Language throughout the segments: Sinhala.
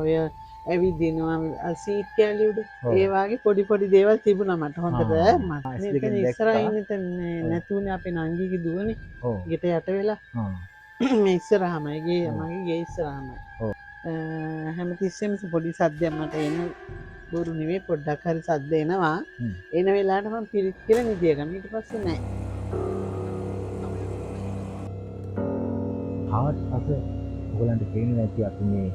ඔය ඇවිදිනවා සීට් කෑලි උඩ ඒ වගේ පොඩි පොඩි දේවල් තිබුණා මට හොඳට මට මෙතන ඉස්සරහින් ඉතින් නැතුනේ අපේ නංගිගේ දුවනේ ගෙට යට වෙලා මේ ඉස්සරහමයි මගේ ගේ ඉස්සරහමයි හැමතිස්සෙම පොඩි සද්දයක් මට එන බොරු නෙවෙයි පොඩ්ඩක් හරි සද්ද එනවා එන වෙලාවට මම පිරිත් කියලා නිදිය ගන්න ඊට පස්සේ නෑ හාත්පස ඔයගලන්ට පේන්නේ නැති අපි මේ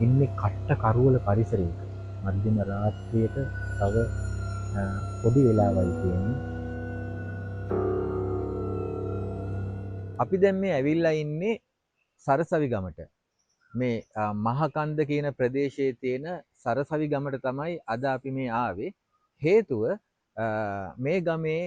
ඉන්නේ කට්ට කරවල පරිසරයක මධ්‍යම රාත්‍රියට තව පොඩි වෙලාවයි තියෙන්නේ. අපි දැන් මේ ඇවිල්ලා ඉන්නේ සරසවි ගමට. මේ මහකන්ද කියන ප්‍රදේශයේ තියෙන සරසවි ගමට තමයි අද අපි මේ ආවේ. හේතුව මේ ගමේ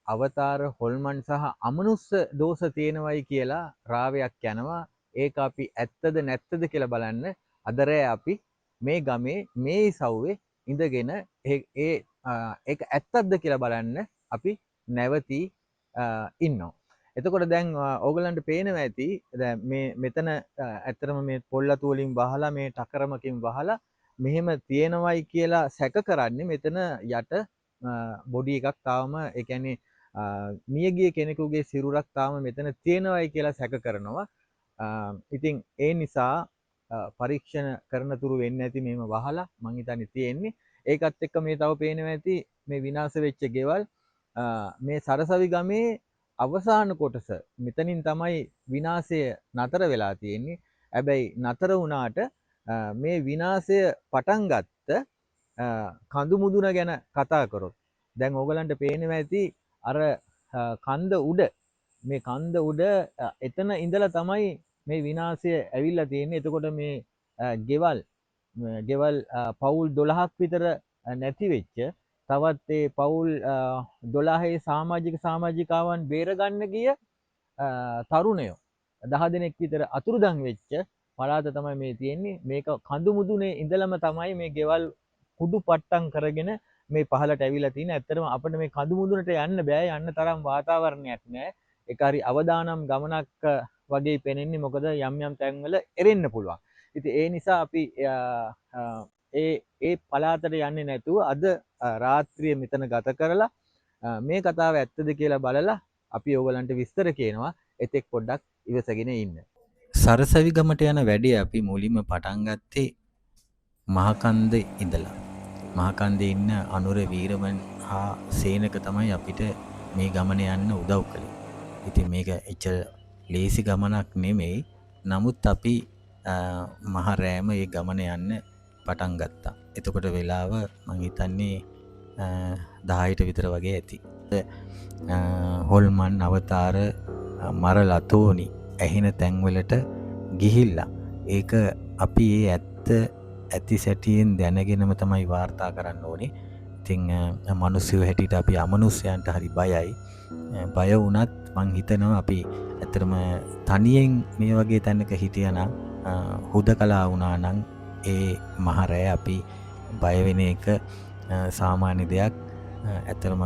අවතාර හොල්මන් සහ අමනුස්ස දෝෂ තියෙනවයි කියලා රාවයක් යනවා. ඒක අපි ඇත්තද නැත්තද කියලා බලන්න අද රෑ අපි මේ ගමේ මේ ඉසව්වේ ඉඳගෙන ඒක ඇත්තක්ද කියලා බලන්න අපි නැවතී ඉන්නවා. එතකොට දැන් ඕගලන්ට පේනවා ඇති දැන් මේ මෙතන ඇත්තටම මේ පොල්ලතු වලින් වහලා මේ ටකරමකින් වහලා මෙහෙම තියෙනවයි කියලා සැක කරන්නේ මෙතන යට බොඩි එකක් තාම ඒ කියන්නේ මියගිය කෙනෙකුගේ සිරුරක් තාම මෙතන තියෙනවයි කියලා සැක කරනවා. ඉතින් ඒ නිසා පරීක්ෂණ කරන තුරු වෙන්නේ නැති මේව වහලා මං හිතන්නේ තියෙන්නේ. ඒකත් එක්ක මේ තව පේනවා ඇති මේ විනාශ වෙච්ච ගෙවල් මේ සරසවි ගමේ අවසාන කොටස මෙතනින් තමයි විනාශය නතර වෙලා තියෙන්නේ. හැබැයි නතර වුණාට මේ විනාශය පටන් ගත්ත කඳු මුදුන ගැන කතා කරොත් දැන් ඕගලන්ට පේනවා ඇති අර කන්ද උඩ මේ කන්ද උඩ එතන ඉඳලා තමයි මේ විනාශය ඇවිල්ලා තියෙන්නේ. එතකොට මේ ගෙවල් පවුල් 12ක් විතර නැති වෙච්ච තවත් ඒ පවුල් 12 සමාජිකාවන් බේරගන්න ගිය තරුණයෝ 10 දෙනෙක් විතර අතුරුදන් වෙච්ච පළාත තමයි මේ තියෙන්නේ. මේක කඳු මුදුනේ ඉඳලම තමයි මේ ගෙවල් කුඩු පට්ටම් කරගෙන මේ පහලට ඇවිල්ලා තියෙන්නේ. ඇත්තටම අපිට මේ කඳු මුදුනට යන්න බෑ. යන්න තරම් වාතාවරණයක් නෑ. ඒක හරි අවදානම් ගමනක් වගේ පෙනෙන්නේ. මොකද යම් යම් තැන්වල එරෙන්න පුළුවන්. ඉතින් ඒ නිසා අපි ඒ පළාතට යන්නේ නැතුව අද රාත්‍රිය මෙතන ගත කරලා මේ කතාව ඇත්තද කියලා බලලා අපි ඕගලන්ට විස්තර කියනවා. එතෙක් පොඩ්ඩක් ඉවසගෙන ඉන්න. සරසවි ගමට යන වැඩේ අපි මුලින්ම පටන් ගත්තේ මහකන්දේ ඉඳලා. මහකන්දේ ඉන්න අනුර වීරමන් හා සේනක තමයි අපිට මේ ගමන යන්න උදව් කළේ. ඉතින් මේක එච්චර ලේසි ගමනක් නෙමෙයි. නමුත් අපි මහ රෑම මේ ගමන යන්න පටන් ගත්තා. එතකොට වෙලාව මං හිතන්නේ 10ට විතර වගේ ඇති. හොල්මන් අවතාර මරලතෝනි ඇහෙන තැන්වලට ගිහිල්ලා ඒක අපි ඒ ඇති සැටියෙන් දැනගෙනම තමයි වාර්තා කරන්න ඕනේ. ඉතින් මිනිස්සු හැටියට අපි අමනුෂ්‍යයන්ට හරි බයයි. බය වුණත් මං හිතනවා අපි ඇත්තටම තනියෙන් මේ වගේ තැනක හිටියනම් හුදකලා වුණා නම් ඒ මහරෑ අපි බය වෙන එක සාමාන්‍ය දෙයක්. ඇත්තටම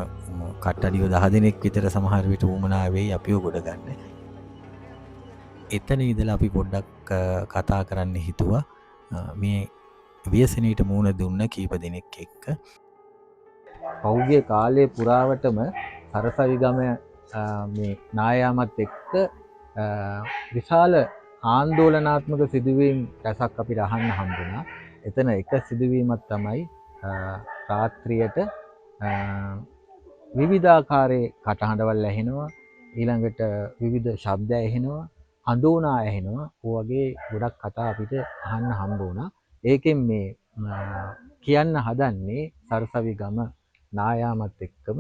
කට්ටඩිය 10 දෙනෙක් විතර සමහර විට උමනා වෙයි අපිව ගොඩ ගන්න. එතන ඉඳලා අපි පොඩ්ඩක් කතා කරන්න හිතුවා මේ ව්‍යසනයට මුහුණ දුන්න කීප දෙනෙක් එක්ක. පෞද්ගලික කාලයේ පුරාවටම සරසවි ගම මේ නායාමත් එක්ක විශාල ආందోලනාත්මක සිදුවීම් රැසක් අපිට අහන්න හම්බුණා. එතන එක සිදුවීමක් තමයි රාත්‍රියට විවිධාකාරයේ කටහඬවල් ඇහෙනවා. ඊළඟට විවිධ ශබ්ද ඇහෙනවා. හඳුනා ඇහෙනවා. ඔය වගේ ගොඩක් කතා අපිට අහන්න හම්බ වුණා. ඒකෙන් මේ කියන්න හදන්නේ සරසවි ගම නායාමත් එක්කම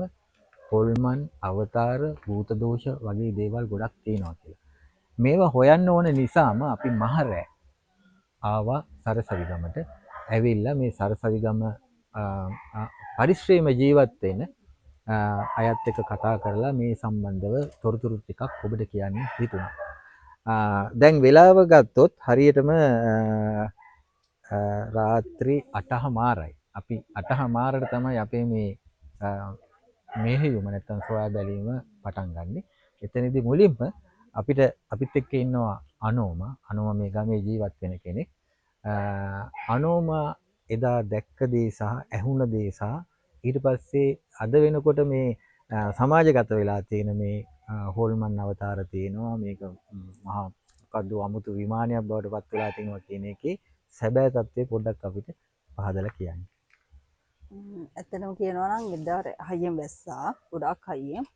හොල්මන් අවතාර භූත දෝෂ වගේ දේවල් ගොඩක් තියෙනවා කියලා. මේවා හොයන්න ඕන නිසාම අපි මහරෑ ආවා සරසවි ගමට. ඇවිල්ලා මේ සරසවි ගම පරිශ්‍රයේම ජීවත් වෙන අයත් එක්ක කතා කරලා මේ සම්බන්ධව තොරතුරු ටිකක් ඔබට කියන්න හිතුණා. දැන් වෙලාව ගත්තොත් හරියටම රාත්‍රී 8:00යි. අපි 8:00ට තමයි අපේ මේ මෙහෙයුම නැත්තම් සොයා බැලීම පටන් ගන්නෙ. එතනදී මුලින්ම අපිත් එක්ක ඉන්නවා අනෝම මේ ගමේ ජීවත් වෙන කෙනෙක්. අනෝම එදා දැක්ක දේ සහ ඇහුණ දේ සහ ඊට පස්සේ අද වෙනකොට මේ සමාජගත වෙලා තියෙන මේ හෝල්මන් අවතාර තියෙනවා මේක මහා මොකද්ද අමුතු විමානයක් බවට පත් වෙලා තියෙනවා කියන එකේ සැබෑ තත්ත්වය පොඩ්ඩක් අපිට පහදලා කියන්න. ඇත්තටම කියනවා නම් එදාට හයියෙන් වැස්සා ගොඩාක් හයියෙන්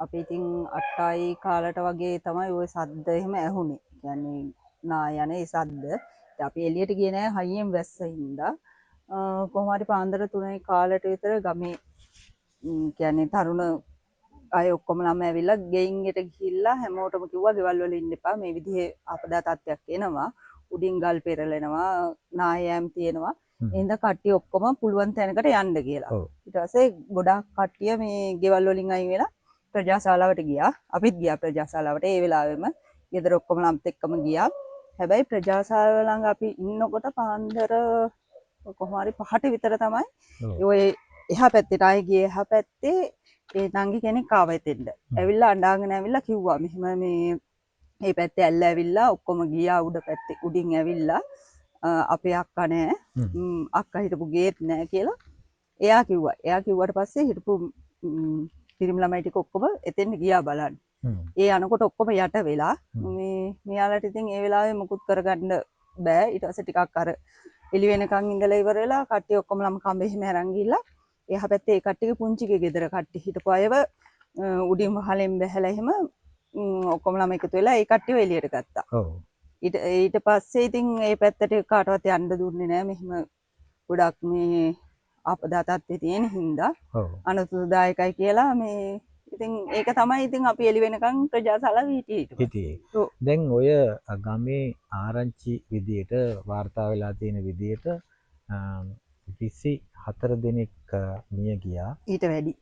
අපි ඉතින් 8යි කාලට වගේ තමයි ওই සද්ද එහෙම ඇහුනේ. කියන්නේ නායනේ සද්ද. අපි එළියට ගියේ නෑ හයියෙන් වැස්සින්දා. කොහොම හරි පාන්දර 3යි කාලට විතර ගමේ කියන්නේ තරුණ අය ඔක්කොම ළම ඇවිල්ලා ගෙයින් යට ගිහිල්ලා හැමෝටම කිව්වා ගෙවල් වල ඉන්න එපා මේ විදිහේ ආපදා තත්ත්වයක් එනවා. උඩින් ගල් පෙරලෙනවා නායෑම් තියෙනවා. එහෙනම් කට්ටිය ඔක්කොම පුළුවන් තැනකට යන්න කියලා. ඊට පස්සේ ගොඩාක් කට්ටිය මේ ගෙවල් වලින් අයින් වෙලා ප්‍රජාශාලාවට ගියා. අපිත් ගියා ප්‍රජාශාලාවට. ඒ වෙලාවෙම ගෙදර ඔක්කොම ළමත් එක්කම ගියා. හැබැයි ප්‍රජාශාලාව ළඟ අපි ඉන්නකොට පාන්දර කොහොම හරි 5ට විතර තමයි ඔය එහා පැත්තේ ආයේ ගියේ එහා පැත්තේ ඒ නංගි කෙනෙක් ආව එතෙන්ද. ඇවිල්ලා අඬාගෙන ඇවිල්ලා කිව්වා මෙහෙම මේ පැත්තේ ඇල්ල ඇවිල්ලා ඔක්කොම ගියා උඩ පැත්තේ උඩින් ඇවිල්ලා අපේ අක්කා නෑ අක්කා හිටපු ගේට් නෑ කියලා එයා කිව්වා. එයා කිව්වට පස්සේ හිටපු පිරිමි ළමයි ටික ඔක්කොම එතෙන් ගියා බලන්න. ඒ අනකොට ඔක්කොම යට වෙලා මෙයාලට ඉතින් ඒ වෙලාවේ මුකුත් කරගන්න බෑ. ඊට පස්සේ ටිකක් අර එළි වෙනකන් ඉඳලා ඉවර වෙලා කට්ටිය ඔක්කොම ළම කඹේ එහෙම අරන් ගිහිල්ලා එහා පැත්තේ ඒ කට්ටියගේ පුංචිගේ ගෙදර කට්ටිය හිටපු අයව උඩින් වහලෙන් බැහැලා එහෙම ඔක්කොම ළම එකතු වෙලා ඒ කට්ටියව එළියට ගත්තා. ඔව්. ඊට පස්සේ ඉතින් ඒ පැත්තට කාටවත් යන්න දුන්නේ නැහැ. මෙහෙම ගොඩක් මේ ආපදා තත්ත්වයේ තියෙන හින්දා අනුතුරුදායකයි කියලා මේ ඉතින් ඒක තමයි ඉතින් අපි එළි වෙනකන් ප්‍රජාශාලාව හිටියේ. දැන් ඔය ගමේ ආරංචි විදියට වාර්තා වෙලා තියෙන විදියට 24 දෙනෙක් මිය ගියා. ඊට වැඩි.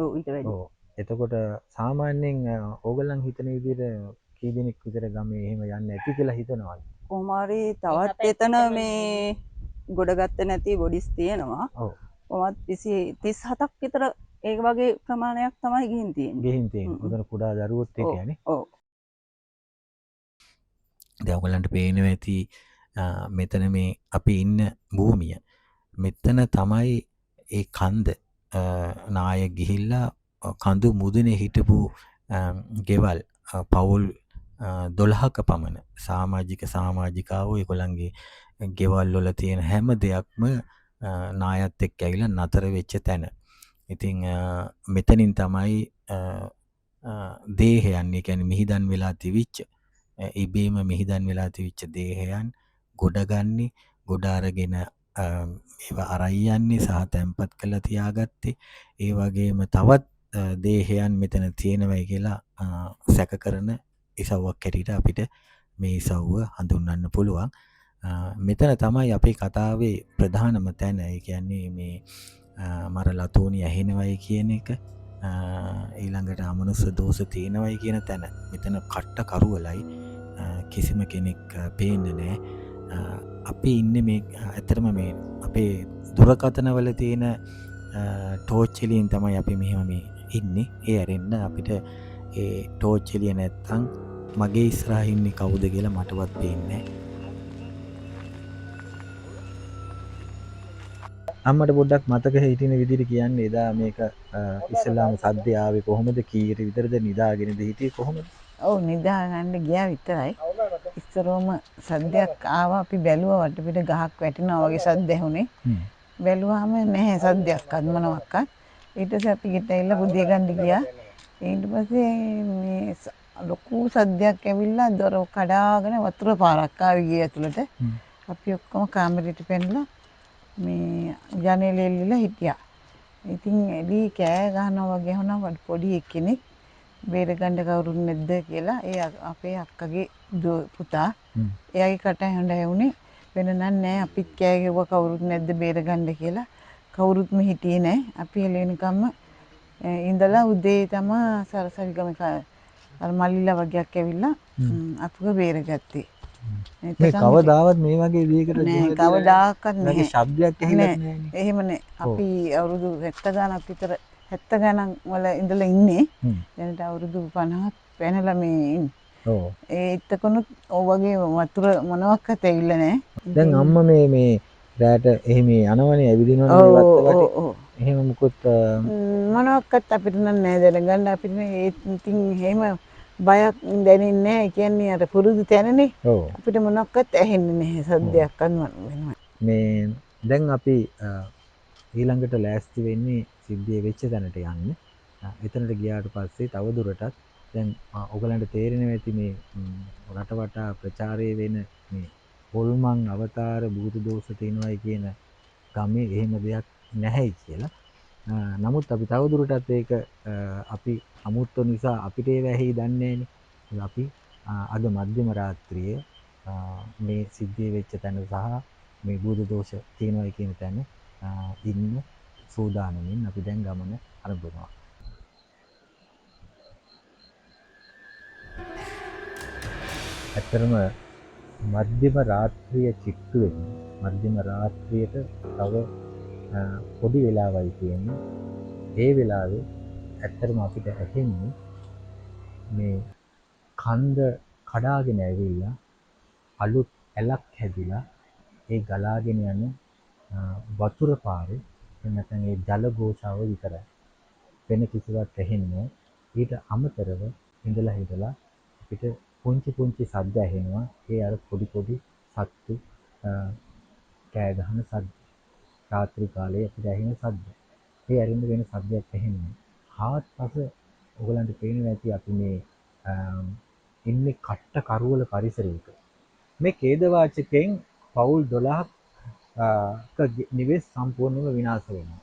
ඔව් ඊට වැඩි. ඔව්. එතකොට සාමාන්‍යයෙන් ඕගොල්ලන් හිතන විදියට කී දෙනෙක් විතර ගමේ එහෙම යන්නේ නැති කියලා හිතනවාද? කොහොම හරි තවත් එතන මේ ගොඩගත්තේ නැති බොඩිස් තියෙනවා. ඔව්. කොහොමත් 37ක් විතර ඒ වගේ ප්‍රමාණයක් තමයි ගිහින් තියෙන්නේ. උදේන කුඩා දරුවොත් හිටියානේ. ඔව්. දැන් ඔයගලන්ට පේනවා ඇති මෙතන මේ අපි ඉන්න භූමිය. මෙතන තමයි ඒ කන්ද නාය ගිහිල්ලා කඳු මුදුනේ හිටපු ගෙවල් පවුල් 12ක පමණ සමාජිකාවෝ ඒගොල්ලන්ගේ ගෙවල් වල තියෙන හැම දෙයක්ම නායත් එක්ක ඇවිල්ලා නතර වෙච්ච තැන. ඉතින් මෙතනින් තමයි දේහයන් කියන්නේ මිහිදන් වෙලා තිවිච්ච ඉබේම මිහිදන් වෙලා තිවිච්ච දේහයන් ගොඩගන්නේ ගොඩ අරගෙන ඒවා අරයි යන්නේ සහ තැම්පත් කරලා තියාගත්තේ. ඒ වගේම තවත් දේහයන් මෙතන තියෙනවයි කියලා සැක කරන ඉසව්වක් හැටියට අපිට මේ ඉසව්ව හඳුන්වන්න පුළුවන්. මෙතන තමයි අපේ කතාවේ ප්‍රධානම තැන. ඒ කියන්නේ මේ මර ලතෝනි ඇහෙනවයි කියන එක ඊළඟට අමනුස්ස දෝෂ තියෙනවයි කියන තැන. මෙතන කට්ට කරුවලයි කිසිම කෙනෙක් පේන්නේ නැහැ. අපි ඉන්නේ මේ ඇත්තටම මේ අපේ දුරකථනවල තියෙන ටෝච් එළියෙන් තමයි අපි මෙහෙම මේ ඉන්නේ. ඒ ඇරෙන්න අපිට ඒ ටෝච් එළිය නැත්තම් මගේ ඉස්සරහින් ඉන්නේ කවුද කියලා මටවත් පේන්නේ නැහැ. අම්මට පොඩ්ඩක් මතක හිටින විදිහට කියන්නේ එදා මේක ඉස්ලාම සද්දේ ආවේ කොහොමද කීයට විතරද නිදාගෙනද හිටියේ කොහොමද? ඔව් නිදාගන්න ගියා විතරයි. ඉස්සරෝම සද්දයක් ආවා අපි බැලුවා වටපිට ගහක් වැටෙනවා වගේ සද්ද ඇහුනේ. බැලුවාම නැහැ සද්දයක්වත් මොනවාක්වත්. ඊට පස්සේ අපි ගෙට ඇවිල්ලා බුදිය ගන්න ගියා. ඊට පස්සේ මේ ලොකු සද්දයක් ඇවිල්ලා දොර කඩාගෙන වතුර පාරක් ආවේ ගිය ඇතුළට. අපි ඔක්කොම කාමරේට පැනලා මේ ජනේලෙ එල්ලලා හිටියා. ඉතින් එළි කෑ ගහනවා වගේ වුණා පොඩි එක්කෙනෙක් බේරගන්න කවුරුත් නැද්ද කියලා. ඒ අපේ අක්කගේ පුතා. එයාගේ කට හොඳ ඇහුනේ වෙන නෑ අපිත් කෑ ගැව්වා කවුරුත් නැද්ද බේරගන්න කියලා. කවුරුත්ම හිටියේ නෑ. අපි එළෙනකම්ම ඉඳලා උදේ තමයි සරසවි ගම අර මල්ලිලා වගේක් ඇවිල්ලා අපිව බේරගත්තේ. මේ කවදාවත් මේ වගේ දෙයකට නෑ කවදාකවත් නෑ. ශබ්දයක් ඇහිලා නෑනේ. එහෙම නෑ. අපි අවුරුදු 70 ගණක් විතර 70 ගණන් වල ඉඳලා ඉන්නේ. දැනට අවුරුදු 50ක් වෙනලා මේ ඔව්. එතකොනුත් ඔවගේ වතුර මොනවක්වත් ඇවිල්ලා නැහැ. දැන් අම්මා මේ රැට එහෙම යනවනේ ඇවිදිනවනේ මේ ඔව් වත්ත ඔව් වටේ. ඔව්. එහෙම මුකුත් මොනවක්වත් අපිට නම් නෑ දැනගන්න අපිට ඒ ඉතින් එහෙම බයක් දැනෙන්නේ නැහැ. ඒ කියන්නේ අර පුරුදු තැනනේ. ඔව්. අපිට මොනක්වත් ඇහෙන්නේ නැහැ සද්දයක් අන්වන් වෙනවා. මේ දැන් අපි ඊළඟට ලෑස්ති වෙන්නේ සිද්ධිය වෙච්ච තැනට යන්න. එතනට ගියාට පස්සේ තව දුරටත් දැන් ඔයගලන්ට තේරෙනවා ඇති මේ රට වටා ප්‍රචාරය වෙන මේ හොල්මන් අවතාර භූත දෝෂ තියෙනවායි කියන ගමේ එහෙම දෙයක් නැහැයි කියලා. නමුත් අපි තව දුරටත් ඒක අපි අමුත්තු නිසා අපිට ඒව ඇහි දන්නේ නැහැනේ. අපි අද මධ්‍යම රාත්‍රියේ මේ සිද්ධිය වෙච්ච තැන සහ මේ භූත දෝෂ තියෙනවායි කියන තැන ඉන්න සූදානමින් අපි දැන් ගමන ආරම්භනවා. ඇත්තරම මධ්‍යම රාත්‍රිය චිත්තු වෙන්නේ මධ්‍යම රාත්‍රියට තව පොඩි වෙලාවයි තියෙන්නේ. ඒ වෙලාවේ ඇත්තරම අපිට ඇහෙන්නේ මේ කන්ද කඩාගෙන ඇවිල්ලා අලුත් ඇලක් හැදිලා ඒ ගලාගෙන යන වතුර පාරේ නැත්නම් ඒ ජල ගෝෂාව විතරයි. වෙන කිසිවක් ඇහෙන්නේ ඊට අමතරව ඉඳලා හිටලා අපිට පුංචි පුංචි ශබ්ද ඇහෙනවා. ඒ අර පොඩි පොඩි සත්තු කෑ ගහන ශබ්ද. රාත්‍රී කාලේ අපිට ඇහෙන ශබ්ද. ඒ අරින්න වෙන ශබ්දයක් ඇහෙන්නේ. හාත්පස ඔයගලන්ට පේනවා ඇති අපි මේ ඉන්නේ කට්ට කරවල පරිසරයක. මේ ඛේදවාචකයෙන් පවුල් 12ක නිවෙස් සම්පූර්ණයෙන්ම විනාශ වෙනවා.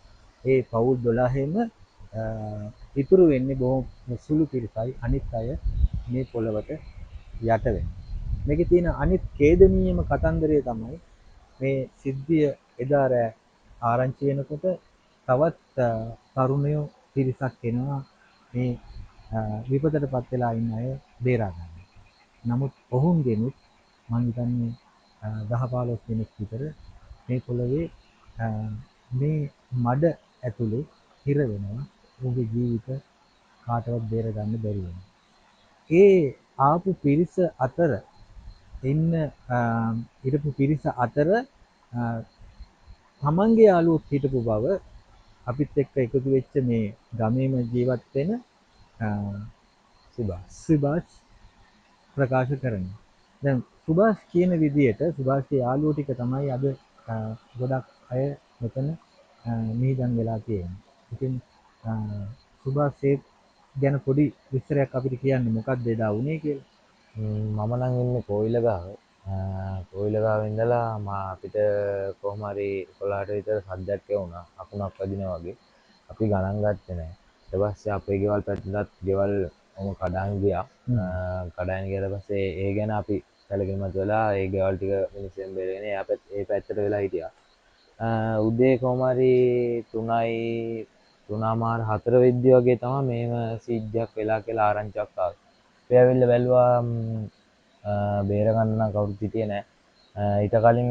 ඒ පවුල් 12ෙම ඉතුරු වෙන්නේ බොහොම සුළු පිරිසයි. අනිත් අය මේ පොළවට යට වෙනවා. මේකේ තියෙන අනිත් ඛේදනීයම කතන්දරය තමයි මේ සිද්ධිය එදා රෑ ආරංචි වෙනකොට තවත් තරුණයෝ පිරිසක් එනවා මේ විපතටපත් වෙලා ඉන්න අය බේරා ගන්න. නමුත් ඔවුන්ගෙනුත් මම හිතන්නේ 10-15 දෙනෙක් විතර මේ පොළවේ මේ මඩ ඇතුලේ හිර වෙනවා. ඔහුගේ ජීවිත කාටවත් බේර ගන්න බැරි වෙනවා. ඒ ආපු පිරිස අතර ඉන්න හිටපු පිරිස අතර තමන්ගේ යාළුවොත් හිටපු බව අපිත් එක්ක එකතු වෙච්ච මේ ගමේම ජීවත් වෙන සුභාෂ් ප්‍රකාශ කරනවා. දැන් සුභාෂ් කියන විදිහට සුභාෂ්ගේ යාළුවෝ ටික තමයි අද ගොඩක් අය මෙතන මිහිදන් වෙලා තියෙන්නේ. ඉතින් සුභාෂ් ගැන පොඩි විස්තරයක් අපිට කියන්න මොකක්ද එදා වුනේ කියලා. මම නම් ඉන්නේ කෝවිලගාව. කෝවිලගාව ඉඳලා අපිට කොහොම හරි 11ට විතර සද්දයක් ඇහුණා. අකුණක් වදිනා වගේ. අපි ගණන් ගත්තේ නැහැ. ඊට පස්සේ අපේ ගෙවල් පැත්තටත් ගෙවල් කඩාගෙන ගියා. කඩාගෙන ගියාට පස්සේ ඒ ගැන අපි සැලකිලිමත් වෙලා ඒ ගෙවල් ටික මිනිස්සුන් බේරගෙන ඒ පැත්තට වෙලා හිටියා. උදේ කොහොම හරි 3යි 3:00 වෙද්දි වගේ තමයි මේව සිද්ධියක් වෙලා කියලා ආරංචියක් ආවේ. අපි ඇවිල්ලා බැලුවා බේරගන්න නම් කවුරුත් හිටියේ නැහැ. ඊට කලින්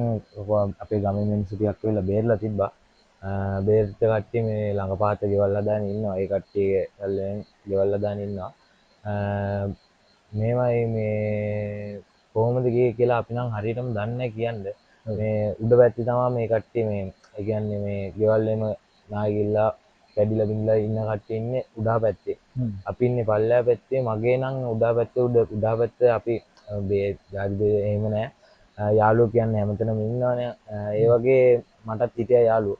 අපේ ගමේ මිනිස්සු ටිකක් ඇවිල්ලා බේරලා තිබ්බා. බේරිච්ච කට්ටිය මේ ළඟපාත ගෙවල් හදාගෙන ඉන්නවා. ඒ කට්ටිය ඇල්ලෙන් ගෙවල් හදාගෙන ඉන්නවා. මේවයි මේ කොහොමද ගියේ කියලා අපි නම් හරියටම දන්නේ නැහැ කියන්නේ. මේ උඩ පැත්තේ තමයි මේ කට්ටිය මේ ඒ කියන්නේ මේ ගෙවල් එම නාගිල්ලා කැඩිලා බිඳලා ඉන්න කට්ටිය ඉන්නේ උඩා පැත්තේ. අපි ඉන්නේ පල්ලෙහා පැත්තේ. මගේ නම් උඩා පැත්තේ උඩා පැත්තේ අපි ජාති එහෙම නැහැ. යාළුවෝ කියන්නේ හැමතැනම ඉන්නවනේ. ඒ වගේ මටත් හිටියා යාළුවෝ.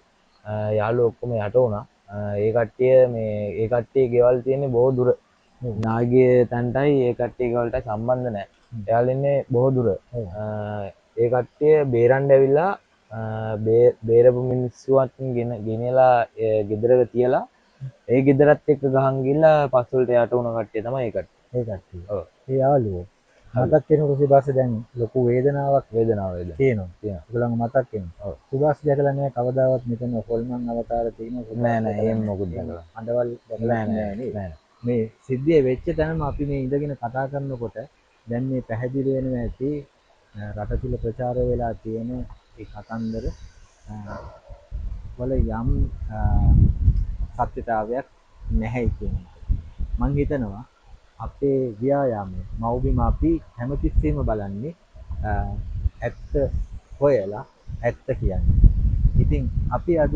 යාළුවෝ ඔක්කොම යට වුණා. ඒ කට්ටිය ගෙවල් තියෙන්නේ බොහෝ දුර. නාගිය තැන්ටයි ඒ කට්ටිය ගෙවල්ටයි සම්බන්ධ නැහැ. එයාලා ඉන්නේ බොහෝ දුර. ඒ කට්ටිය බේරන්න ඇවිල්ලා බේරපු මිනිස්සුවත් ගෙනලා ගෙදරක තියලා ඒ ගෙදරත් එක්ක ගහන් ගිහලා පස්වලට යට වුණ කට්ටිය තමයි ඒ කට්ටිය. ඔව්. ඒ යාළුවෝ මතක් වෙනකොට සුභාෂ් දැන් ලොකු වේදනාවක් තියෙනවා. ඒගොල්ලන් මතක් වෙනවා. ඔව්. සුභාෂ් දැකලා නැහැ කවදාවත් මෙතන හොල්මන් අවතාර තියෙනවා. නෑ එහෙම මොකුත් දැකලා. අඬවල් දැකලා නෑ. මේ සිද්ධිය වෙච්ච තැනම අපි මේ ඉඳගෙන කතා කරනකොට දැන් මේ පැහැදිලි වෙනවා ඇති රට තුල ප්‍රචාරය වෙලා තියෙන ඒ කතන්දර වල යම් සත්‍යතාවයක් නැහැ කියන එක. මම හිතනවා අපේ ව්‍යායාමය මව්බිම අපි හැමතිස්සෙම බලන්නේ ඇත්ත හොයලා ඇත්ත කියන්නේ. ඉතින් අපි අද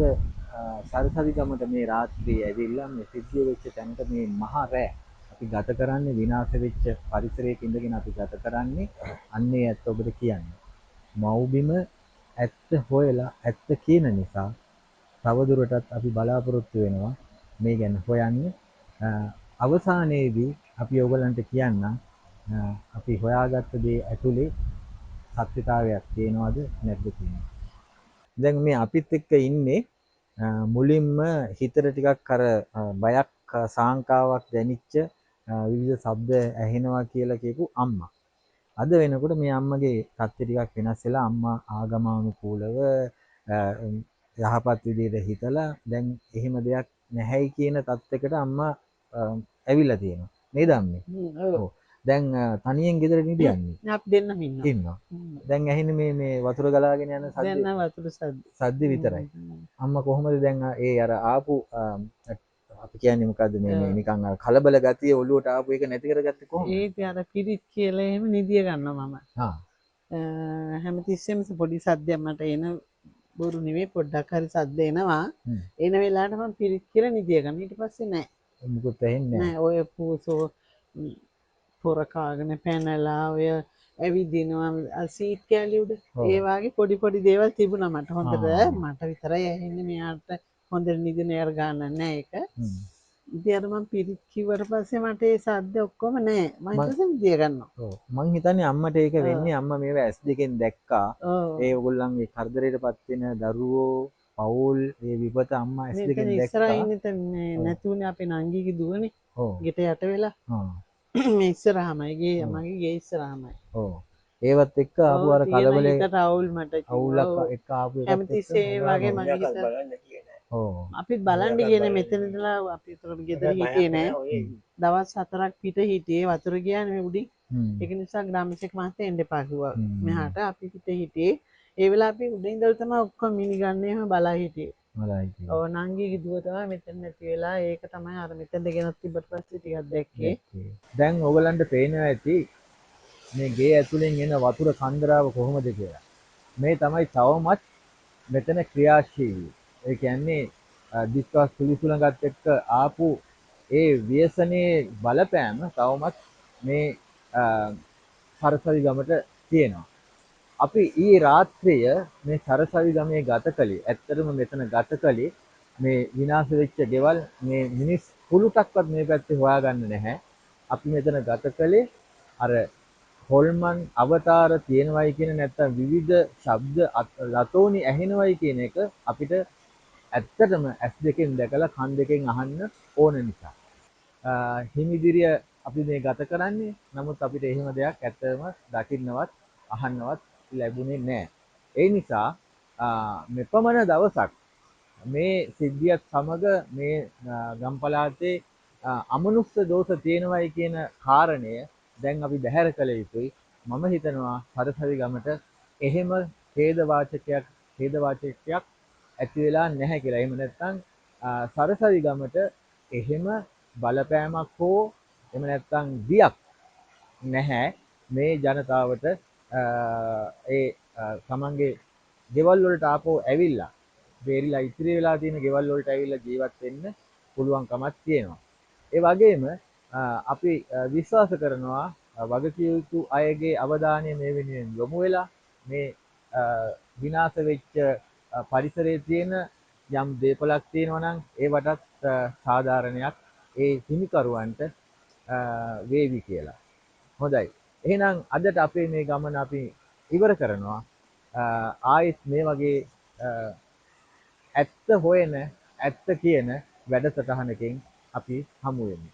සරසවිගමට මේ රාත්‍රියේ ඇවිල්ලා මේ සිද්ධිය වෙච්ච තැනට මේ මහා රෑ අපි ගත කරන්නේ විනාශ වෙච්ච පරිසරයක ඉඳගෙන අපි ගත කරන්නේ අන්නේ ඇත්ත ඔබට කියන්නේ. මව්බිම ඇත්ත හොයලා ඇත්ත කියන නිසා තවදුරටත් අපි බලාපොරොත්තු වෙනවා මේ ගැන හොයන්න. අවසානයේදී අපි ඔයගලන්ට කියන්නම් අපි හොයාගත්ත දේ ඇතුලේ සත්‍යතාවයක් තියෙනවද නැද්ද කියන එක. දැන් මේ අපිත් එක්ක ඉන්නේ මුලින්ම හිතට ටිකක් අර බයක් සාංකාවක් දැනිච්ච විවිධ ශබ්ද ඇහෙනවා කියලා කියපු අම්මා. අද වෙනකොට මේ අම්මගේ තත්ත්වය ටිකක් වෙනස් වෙලා අම්මා ආගමානුකූලව යහපත් විදිහට හිතලා දැන් එහෙම දෙයක් නැහැයි කියන තත්යකට අම්මා ඇවිල්ලා තියෙනවා. නේද අම්මේ? ඔව්. දැන් තනියෙන් ගෙදර නිදියන්නේ. අපි දෙන්නම ඉන්නවා. ඉන්නවා. දැන් ඇහෙන්නේ මේ වතුර ගලාගෙන යන සද්ද. දැන් වතුර සද්ද විතරයි. අම්මා කොහොමද දැන් ඒ අර ආපු අපි කියන්නේ මොකද්ද මේ නිකන් අර කලබල ගතිය ඔළුවට ආපු එක නැති කරගත්තේ කොහොමද? ඒක අර පිරිත් කියලා එහෙම නිදිය ගන්නවා මම. හැමතිස්සෙම පොඩි සද්දයක් මට එන බොරු නෙවෙයි පොඩ්ඩක් හරි සද්ද එනවා. එන වෙලාවට මම පිරිත් කියලා නිදිය ගන්නවා. ඊට පස්සේ නෑ. මොකුත් ඇහෙන්නේ නෑ. ඔය පූසෝ පොර කාගෙන පැනලා ඔය ඇවිදිනවා සීට් කෑලි උඩ ඒ වගේ පොඩි පොඩි දේවල් තිබුණා මට හොඳට මට විතරයි ඇහෙන්නේ මෙයාට හොඳට නිදින යාර ගන්න නෑ ඒක. ඉතින් අර මම පිරිත් කිව්වට පස්සේ මට ඒ සද්ද ඔක්කොම නෑ. මම ඊටසේ නිදිය ගන්නවා. ඔව් මං හිතන්නේ අම්මට ඒක වෙන්නේ අම්මා මේවා S2කින් දැක්කා. ඒ ඔයගොල්ලන්ගේ කරදරයටපත් වෙන දරුවෝ පවුල් ඒ විපත අම්මා S2කින් දැක්කා. ඉස්සරහින් නැතුනේ අපේ නංගිගේ දුවනේ. ගෙට යට වෙලා. මේ ඉස්සරහමයි ගේ මගේ ගේ ඉස්සරහමයි. ඔව්. ඒවත් එක්ක ආපු අර කලබලේ ඒකට අවුල් මට අවුලක් එක්ක ආපු එකත් හැමතිස්සේ වගේ මගේ හිත ඔව් අපි බලන්න ගියේ මෙතන ඉඳලා අපි උතර ගෙදර හිටියේ නෑ. දවස් 4ක් පිට හිටියේ වතුර ගියානේ මේ උඩින්. ඒක නිසා ග්‍රාමසේක මහත්තයා එන්න එපා කිව්වා. මෙහාට අපි පිට හිටියේ. ඒ වෙලාව අපි උඩින් ඉඳලා තමයි ඔක්කොම මිනි ගන්නේ එහෙම බලා හිටියේ. ඔව් නංගිගේ දුව තමයි මෙතන නැති වෙලා ඒක තමයි අර මෙතෙන්ද ගෙනත් තිබ්බට පස්සේ ටිකක් දැක්කේ. දැන් ඕගලන්ට පේනවා ඇති මේ ගේ ඇතුලෙන් එන වතුර කන්දරාව කොහොමද කියලා. මේ තමයි තවමත් මෙතන ක්‍රියාශීලී. ඒ කියන්නේ දිස්වාස් සුලිසුලඟත් එක්ක ආපු ඒ ව්‍යසනයේ බලපෑම තවමත් මේ සරසවි ගමට තියෙනවා. අපි ඊයේ රාත්‍රිය මේ සරසවි ගමේ ගත කළේ ඇත්තටම මෙතන ගත කළේ මේ විනාශ වෙච්ච ගෙවල් මේ මිනිස් කුළුටක්වත් මේ පැත්තේ හොයාගන්න නැහැ. අපි මෙතන ගත කළේ අර හොල්මන් අවතාර තියෙනවයි කියන නැත්තම් විවිධ ශබ්ද ලතෝනි ඇහෙනවයි කියන එක අපිට ඇත්තටම ඇස් දෙකෙන් දැකලා කන් දෙකෙන් අහන්න ඕන නිසා. හිමිදිරිය අපි මේ ගත කරන්නේ. නමුත් අපිට එහෙම දෙයක් ඇත්තම දකින්නවත් අහන්නවත් ලැබුණේ නැහැ. ඒ නිසා මෙපමණ දවසක් මේ සිද්ධියත් සමග මේ ගම් පළාතේ අමනුස්ස දෝෂ තියෙනවයි කියන කාරණය දැන් අපි බැහැර කළ යුතුයි. මම හිතනවා සරසවි ගමට එහෙම ඛේදවාචකයක් ඇති වෙලා නැහැ කියලා. එහෙම නැත්නම් සරසවි ගමට එහෙම බලපෑමක් හෝ එහෙම නැත්නම් දියක් නැහැ මේ ජනතාවට ඒ තමන්ගේ ගෙවල් වලට ආපහු ඇවිල්ලා බේරිලා ඉතිරි වෙලා තියෙන ගෙවල් වලට ඇවිල්ලා ජීවත් වෙන්න පුළුවන්කමක් තියෙනවා. ඒ වගේම අපි විශ්වාස කරනවා වගකිය යුතු අයගේ අවධානය මේ වෙනුවෙන් යොමු වෙලා මේ විනාශ වෙච්ච පරිසරයේ තියෙන යම් දේපලක් තියෙනවා නම් ඒවටත් සාධාරණයක් ඒ හිමිකරුවන්ට වේවි කියලා. හොඳයි. එහෙනම් අදට අපේ මේ ගමන අපි ඉවර කරනවා. ආයෙත් මේ වගේ ඇත්ත හොයන ඇත්ත කියන වැඩසටහනකින් අපි හමු වෙමු.